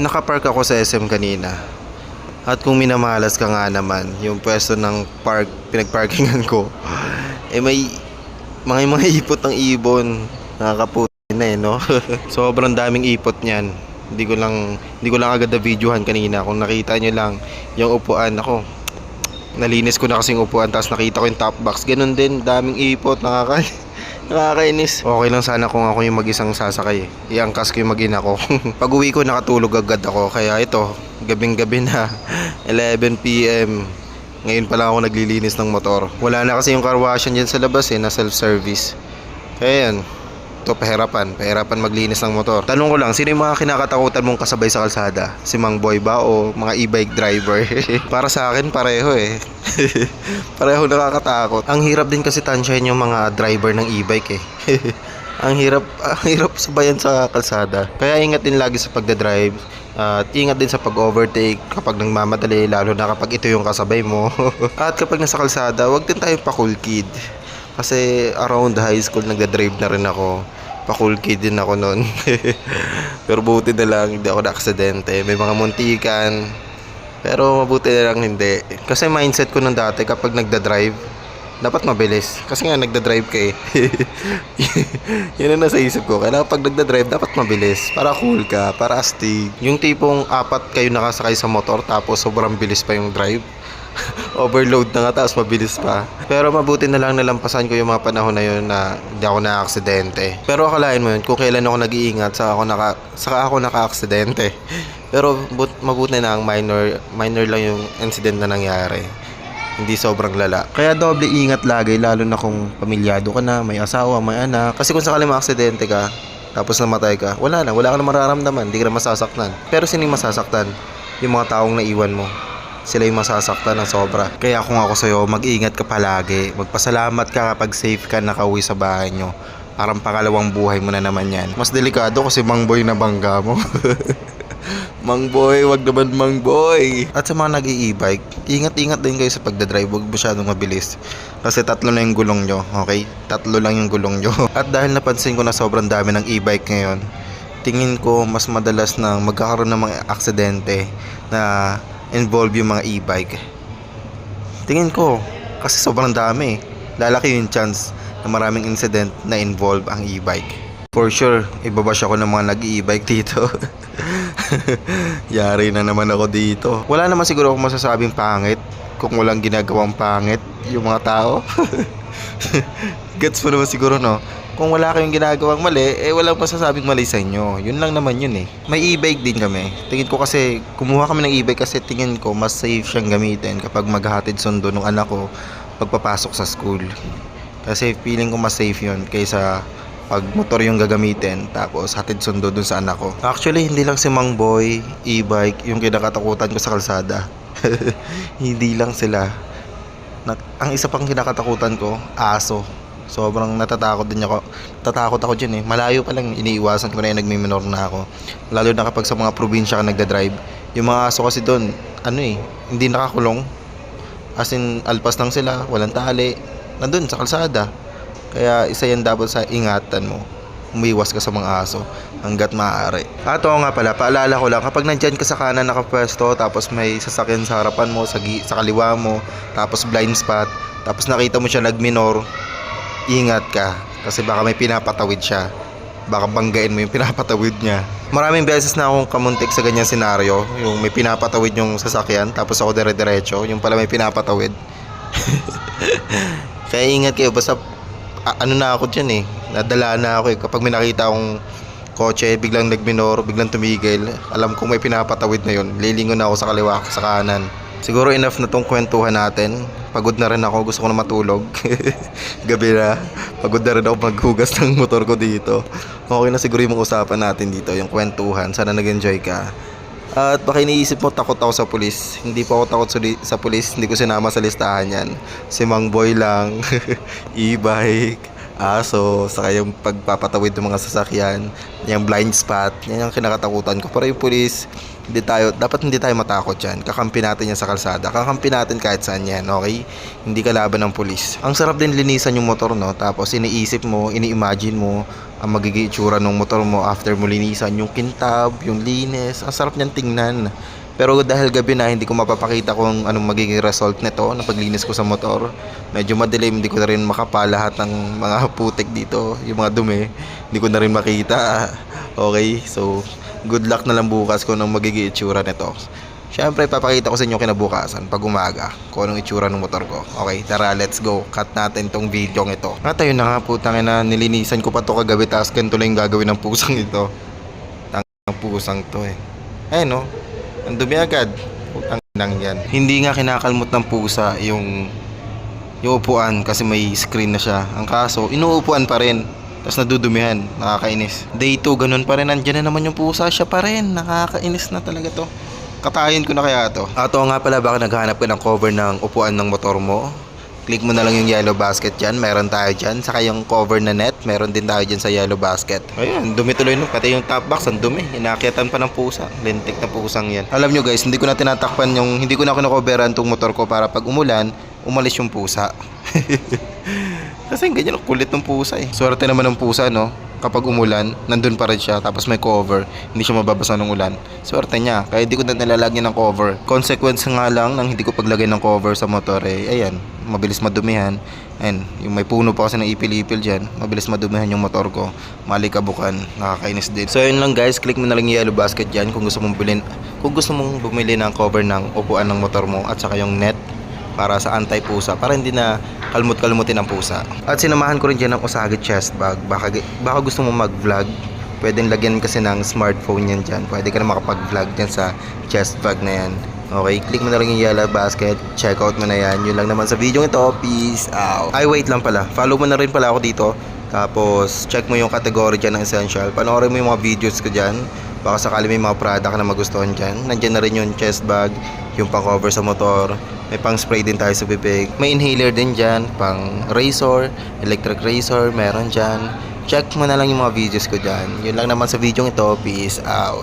Nakapark ako sa SM kanina. At kung minamalas ka nga naman, yung pwesto ng pinagparkingan ko, may mga ipot ng ibon. Nakakaputin na no. Sobrang daming ipot niyan. Hindi ko lang agad na videohan kanina. Kung nakita niyo lang yung upuan ako. Nalinis ko na kasing upuan, tapos nakita ko yung top box. Ganun din, daming ipot, nakakainis. Okay lang sana kung ako yung mag-isang sasakay. Iangkas ko yung mag-ina ko. Pag uwi ko nakatulog agad ako. Kaya ito, gabing-gabi na 11 PM. Ngayon pa lang ako naglilinis ng motor. Wala na kasi yung car washan dyan sa labas na self-service. Kaya yan, ito pahirapan maglinis ng motor. Tanong ko lang, sino yung mga kinakatakutan mong kasabay sa kalsada? Si Mang Boy ba o mga e-bike driver? Para sa akin pareho Pareho nakakatakot. Ang hirap din kasi tansyahin yung mga driver ng e-bike ang hirap sabayan sa kalsada. Kaya ingat din lagi sa pagdadrive. At ingat din sa pag-overtake kapag nagmamadali, lalo na kapag ito yung kasabay mo. At kapag nasa kalsada, wag din tayo pa-cool kid. Kasi around high school nagda-drive na rin ako. Pa-cool kid din ako noon. Pero buti na lang hindi ako na-aksidente. May mga muntikan. Pero mabuti na lang hindi. Kasi mindset ko nung dati kapag nagda-drive, dapat mabilis. Kasi nga nagda-drive ka Yun ang nasa isip ko. Kaya pag nagda-drive, dapat mabilis. Para cool ka, para astig. Yung tipong apat kayo nakasakay sa motor tapos sobrang bilis pa yung drive. Overload na nga tapos mabilis pa. Pero mabuti na lang nalampasan ko yung mga panahon na yun na hindi ako na-aksidente. Pero akalain mo yun, kung kailan ako nag-iingat saka ako naka-aksidente. Pero mabuti na ang minor lang yung incident na nangyari. Hindi sobrang lala. Kaya doble ingat lagi, lalo na kung pamilyado ka na, may asawa, may anak. Kasi kung sakali ma-aksidente ka, tapos namatay ka, wala ka na mararamdaman, hindi ka na masasaktan. Pero sino yung masasaktan? Yung mga taong naiwan mo. Sila yung masasaktan ng sobra. Kaya kung ako sa'yo, mag-iingat ka palagi. Magpasalamat ka kapag safe ka nakauwi sa bahay nyo. Parang pangalawang buhay mo na naman yan. Mas delikado kasi Mang Boy na bangga mo. Mang Boy, wag naman Mang Boy. At sa mga nag-i-e-bike, ingat-ingat din kayo sa pagdadrive. Huwag masyadong mabilis. Kasi 3 na yung gulong nyo, okay? 3 lang yung gulong nyo. At dahil napansin ko na sobrang dami ng e-bike ngayon, tingin ko mas madalas na magkakaroon ng mga aksidente na involve yung mga e-bike. Tingin ko, kasi sobrang dami. Lalaki yung chance na maraming incident na involve ang e-bike. For sure, ibabash ako ng mga nag-e-bike dito. Yari na naman ako dito. Wala naman siguro akong masasabing pangit kung walang ginagawang pangit yung mga tao. Gets mo naman siguro, no? Kung wala kayong ginagawang mali, walang masasabing mali sa inyo. Yun lang naman yun May e-bike din kami. Tingin ko kasi, kumuha kami ng e-bike kasi tingin ko mas safe siyang gamitin kapag maghahatid sundo ng anak ko pagpapasok sa school. Kasi feeling ko mas safe yun kaysa pag motor yung gagamitin tapos hatid sundo dun sa anak ko. Actually, hindi lang si Mang Boy, e-bike, yung kinakatakutan ko sa kalsada. Hindi lang sila. Ang isa pang kinakatakutan ko, aso. Sobrang natatakot ako dyan Malayo pa lang, iniiwasan ko na yung nagmiminor na ako. Lalo na kapag sa mga probinsya ka nagdadrive. Yung mga aso kasi doon, hindi nakakulong. As in, alpas lang sila, walang tali. Nandun sa kalsada. Kaya isa yan dapat sa ingatan mo. Umiwas ka sa mga aso hanggat maaari. At oo nga pala, paalala ko lang, kapag nandyan ka sa kanan nakapwesto, tapos may sasakyan sa harapan mo, sa kaliwa mo, tapos blind spot, tapos nakita mo siya nagminor, ingat ka. Kasi baka may pinapatawid siya. Baka banggain mo yung pinapatawid niya. Maraming beses na akong kamuntik sa ganyang senaryo. Yung may pinapatawid yung sasakyan, tapos ako dire-diretso, yung pala may pinapatawid. Kaya ingat kayo, basta na ako dyan nadala na ako kapag may nakita akong kotse biglang nagminor, biglang tumigil, alam kong may pinapatawid na yun, lilingon na ako sa kaliwa, sa kanan. Siguro enough na tong kwentuhan natin. Pagod na rin ako, gusto ko na matulog. Gabi na, pagod na rin ako maghugas ng motor ko dito. Okay na siguro yung usapan natin dito, yung kwentuhan. Sana nag-enjoy ka. At baka iniisip mo takot ako sa pulis. Hindi pa ako takot sa pulis, hindi ko sinama sa listahan yan. Si Mang Boy lang, e-bike, aso, saka yung pagpapatawid ng mga sasakyan, yung blind spot, yan yung kinakatakutan ko. Pero yung pulis, dapat hindi tayo matakot yan. Kakampi natin yan sa kalsada. Kakampi natin kahit saan yan, okay? Hindi kalaban ng pulis. Ang sarap din linisan yung motor, no? Tapos iniisip mo, ini-imagine mo ang magiging itsura ng motor mo after mo linisan, yung kintab, yung linis, ang sarap niyan tingnan. Pero dahil gabi na, hindi ko mapapakita kung anong magiging result nito na paglinis ko sa motor. Medyo madilim, hindi ko na rin makapa lahat ng mga putik dito, yung mga dumi, hindi ko na rin makita. Okay, so good luck na lang bukas kung anong magiging itsura nito. Siyempre, papakita ko sa inyo kinabukasan pag umaga kung anong itsura ng motor ko. Okay, tara, let's go. Cut natin tong video ito. At ayun na nga, putang ina, nilinisan ko pa to kagabi, tapos ganito lang yung gagawin ng pusang ito. Ng pusang to eh. Ayun no, ang dumi agad. Putang inang yan. Hindi nga kinakalmot ng pusa yung upuan kasi may screen na siya. Ang kaso, inuupuan pa rin. Tapos nadudumihan, nakakainis. Day 2, ganun pa rin. Nandiyan na naman yung pusa, siya pa rin. Nakakainis na talaga to. Katayin ko na kaya to. Ato nga pala, baka naghahanap ka ng cover ng upuan ng motor mo, click mo na lang yung yellow basket dyan. Meron tayo dyan. Saka yung cover na net, meron din tayo dyan sa yellow basket. Ayun, dumi tuloy no. Pati yung top box, ang dumi. Inakyatan pa ng pusa. Lintik na pusang yan. Alam nyo guys, hindi ko na tinatakpan yung, hindi ko na kinakoveran tong motor ko para pag umulan, umalis yung pusa. Kasi ganyan, kulit ng pusa eh. Swerte naman ng pusa no. Kapag umulan, nandun pa rin siya, tapos may cover, hindi siya mababasa ng ulan. Swerte niya, kaya hindi ko na nilalagyan ng cover. Consequence nga lang ng hindi ko paglagay ng cover sa motor eh, ayan, mabilis madumihan. Ayan, yung may puno pa kasi ng ipil-ipil dyan, mabilis madumihan yung motor ko, malikabukan, nakakainis din. So yun lang guys, click mo na lang yung yellow basket dyan kung gusto mong bumili ng cover ng upuan ng motor mo, at saka yung net para sa anti-pusa, para hindi na kalmot-kalmutin ang pusa. At sinamahan ko rin dyan ng Usagi chest bag. Baka gusto mo mag-vlog, pwedeng lagyan kasi ng smartphone yan dyan. Pwede ka na makapag-vlog dyan sa chest bag na yan. Okay, click mo na lang yung yellow basket, check out mo na yan. Yun lang naman sa video ito, peace out. Ay wait lang pala, follow mo na rin pala ako dito. Tapos check mo yung category dyan ng essential. Panoorin mo yung mga videos ko dyan. Baka sakali may mga product na magustuhan dyan. Nandyan na rin yung chest bag, yung pang cover sa motor. May pang spray din tayo sa bibig. May inhaler din dyan, pang razor, electric razor, meron dyan. Check mo na lang yung mga videos ko dyan. Yun lang naman sa video ito, peace out.